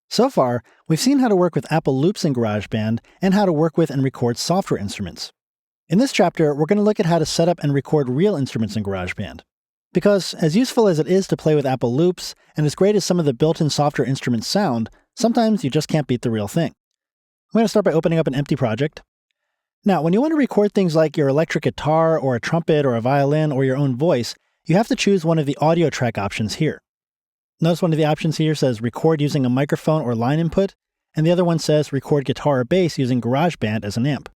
So far, we've seen how to work with Apple loops in GarageBand and how to work with and record software instruments. In this chapter, we're going to look at how to set up and record real instruments in GarageBand. Because, as useful as it is to play with Apple loops, and as great as some of the built-in software instruments sound, sometimes you just can't beat the real thing. I'm going to start by opening up an empty project. Now, when you want to record things like your electric guitar, or a trumpet, or a violin, or your own voice, you have to choose one of the audio track options here. Notice one of the options here says record using a microphone or line input, and the other one says record guitar or bass using GarageBand as an amp.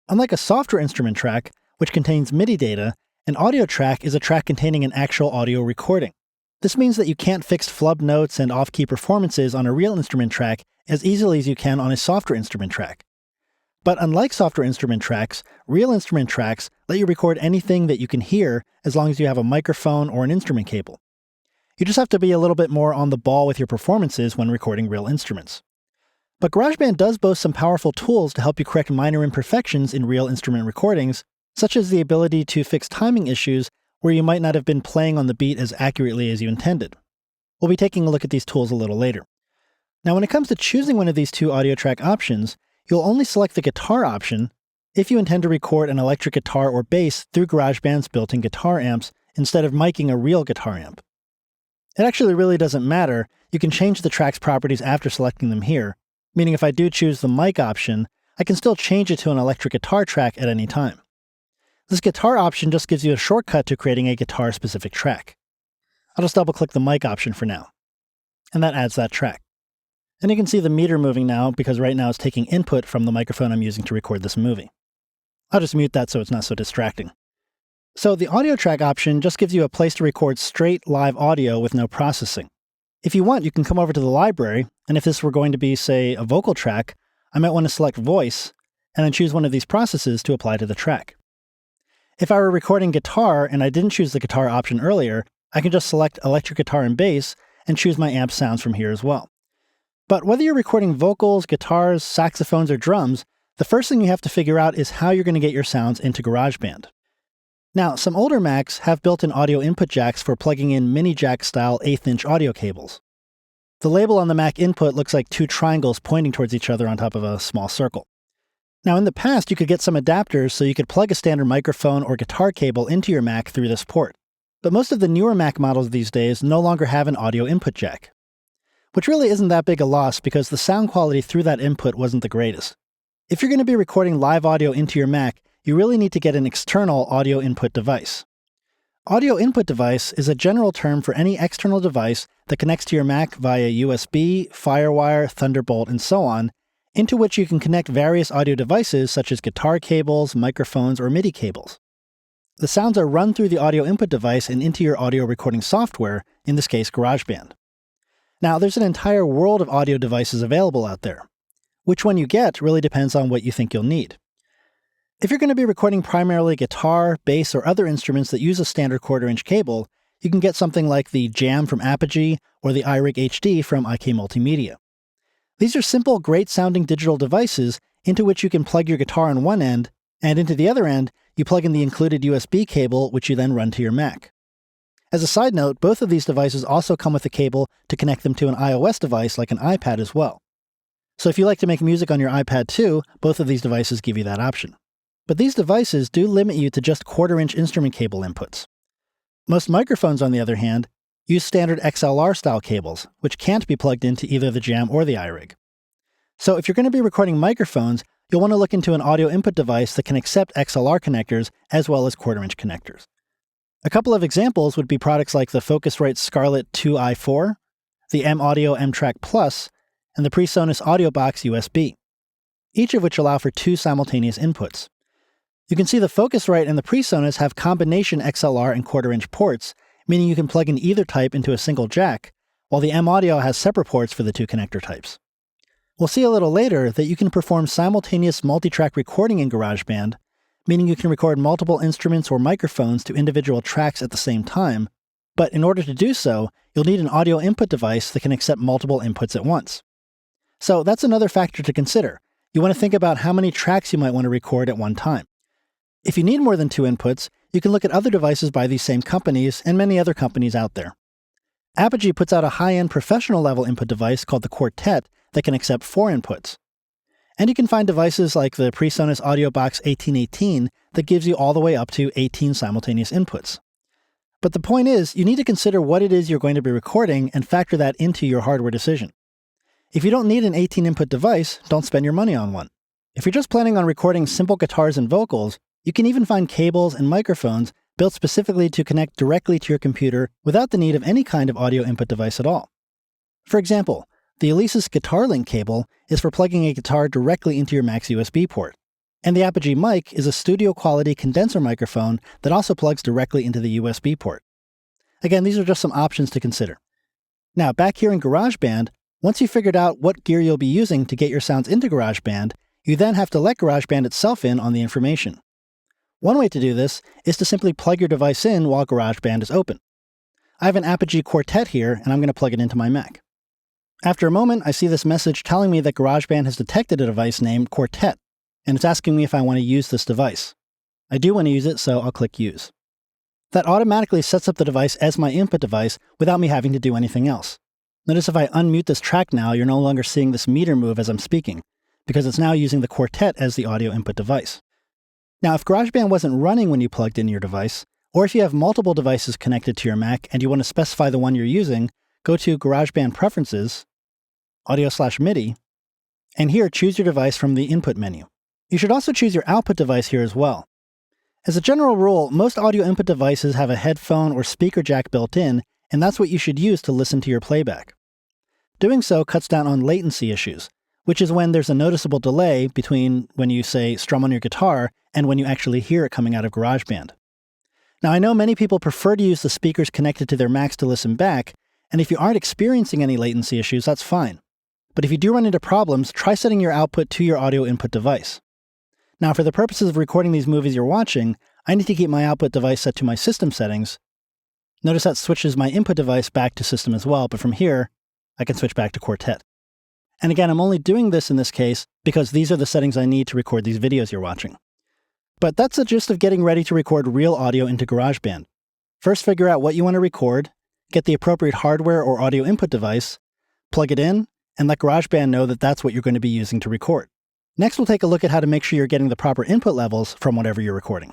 Unlike a software instrument track, which contains MIDI data, an audio track is a track containing an actual audio recording. This means that you can't fix flub notes and off-key performances on a real instrument track as easily as you can on a software instrument track. But unlike software instrument tracks, real instrument tracks let you record anything that you can hear as long as you have a microphone or an instrument cable. You just have to be a little bit more on the ball with your performances when recording real instruments. But GarageBand does boast some powerful tools to help you correct minor imperfections in real instrument recordings, such as the ability to fix timing issues where you might not have been playing on the beat as accurately as you intended. We'll be taking a look at these tools a little later. Now, when it comes to choosing one of these two audio track options, you'll only select the guitar option if you intend to record an electric guitar or bass through GarageBand's built-in guitar amps instead of miking a real guitar amp. It actually really doesn't matter. You can change the track's properties after selecting them here, meaning if I do choose the mic option, I can still change it to an electric guitar track at any time. This guitar option just gives you a shortcut to creating a guitar-specific track. I'll just double-click the mic option for now, and that adds that track. And you can see the meter moving now because right now it's taking input from the microphone I'm using to record this movie. I'll just mute that so it's not so distracting. So the audio track option just gives you a place to record straight live audio with no processing. If you want, you can come over to the library, and if this were going to be, say, a vocal track, I might want to select voice, and then choose one of these processes to apply to the track. If I were recording guitar and I didn't choose the guitar option earlier, I can just select electric guitar and bass and choose my amp sounds from here as well. But whether you're recording vocals, guitars, saxophones, or drums, the first thing you have to figure out is how you're going to get your sounds into GarageBand. Now, some older Macs have built-in audio input jacks for plugging in mini jack-style 1/8-inch audio cables. The label on the Mac input looks like two triangles pointing towards each other on top of a small circle. Now, in the past, you could get some adapters so you could plug a standard microphone or guitar cable into your Mac through this port. But most of the newer Mac models these days no longer have an audio input jack. Which really isn't that big a loss because the sound quality through that input wasn't the greatest. If you're going to be recording live audio into your Mac, you really need to get an external audio input device. Audio input device is a general term for any external device that connects to your Mac via USB, FireWire, Thunderbolt, and so on, into which you can connect various audio devices such as guitar cables, microphones, or MIDI cables. The sounds are run through the audio input device and into your audio recording software, in this case GarageBand. Now, there's an entire world of audio devices available out there. Which one you get really depends on what you think you'll need. If you're going to be recording primarily guitar, bass, or other instruments that use a standard 1/4-inch cable, you can get something like the Jam from Apogee or the iRig HD from IK Multimedia. These are simple, great-sounding digital devices into which you can plug your guitar on one end, and into the other end, you plug in the included USB cable, which you then run to your Mac. As a side note, both of these devices also come with a cable to connect them to an iOS device like an iPad as well. So if you like to make music on your iPad too, both of these devices give you that option. But these devices do limit you to just 1/4-inch instrument cable inputs. Most microphones, on the other hand, use standard XLR-style cables, which can't be plugged into either the Jam or the iRig. So if you're going to be recording microphones, you'll want to look into an audio input device that can accept XLR connectors as well as 1/4-inch connectors. A couple of examples would be products like the Focusrite Scarlett 2i4, the M-Audio M-Track Plus, and the PreSonus AudioBox USB, each of which allow for two simultaneous inputs. You can see the Focusrite and the PreSonus have combination XLR and 1/4-inch ports, meaning you can plug in either type into a single jack, while the M-Audio has separate ports for the two connector types. We'll see a little later that you can perform simultaneous multi-track recording in GarageBand, meaning you can record multiple instruments or microphones to individual tracks at the same time, but in order to do so, you'll need an audio input device that can accept multiple inputs at once. So that's another factor to consider. You want to think about how many tracks you might want to record at one time. If you need more than two inputs, you can look at other devices by these same companies and many other companies out there. Apogee puts out a high-end professional-level input device called the Quartet that can accept 4 inputs. And you can find devices like the PreSonus AudioBox 1818 that gives you all the way up to 18 simultaneous inputs. But the point is, you need to consider what it is you're going to be recording and factor that into your hardware decision. If you don't need an 18-input device, don't spend your money on one. If you're just planning on recording simple guitars and vocals, you can even find cables and microphones built specifically to connect directly to your computer without the need of any kind of audio input device at all. For example, the Alesis Guitar Link cable is for plugging a guitar directly into your Mac's USB port, and the Apogee mic is a studio-quality condenser microphone that also plugs directly into the USB port. Again, these are just some options to consider. Now, back here in GarageBand, once you've figured out what gear you'll be using to get your sounds into GarageBand, you then have to let GarageBand itself in on the information. One way to do this is to simply plug your device in while GarageBand is open. I have an Apogee Quartet here, and I'm going to plug it into my Mac. After a moment, I see this message telling me that GarageBand has detected a device named Quartet, and it's asking me if I want to use this device. I do want to use it, so I'll click Use. That automatically sets up the device as my input device without me having to do anything else. Notice if I unmute this track now, you're no longer seeing this meter move as I'm speaking, because it's now using the Quartet as the audio input device. Now, if GarageBand wasn't running when you plugged in your device, or if you have multiple devices connected to your Mac and you want to specify the one you're using, go to GarageBand Preferences, Audio/MIDI, and here choose your device from the input menu. You should also choose your output device here as well. As a general rule, most audio input devices have a headphone or speaker jack built in, and that's what you should use to listen to your playback. Doing so cuts down on latency issues, which is when there's a noticeable delay between when you, say, strum on your guitar and when you actually hear it coming out of GarageBand. Now, I know many people prefer to use the speakers connected to their Macs to listen back, and if you aren't experiencing any latency issues, that's fine. But if you do run into problems, try setting your output to your audio input device. Now, for the purposes of recording these movies you're watching, I need to keep my output device set to my system settings. Notice that switches my input device back to system as well, but from here, I can switch back to Quartet. And again, I'm only doing this in this case because these are the settings I need to record these videos you're watching. But that's the gist of getting ready to record real audio into GarageBand. First, figure out what you want to record, get the appropriate hardware or audio input device, plug it in, and let GarageBand know that that's what you're going to be using to record. Next, we'll take a look at how to make sure you're getting the proper input levels from whatever you're recording.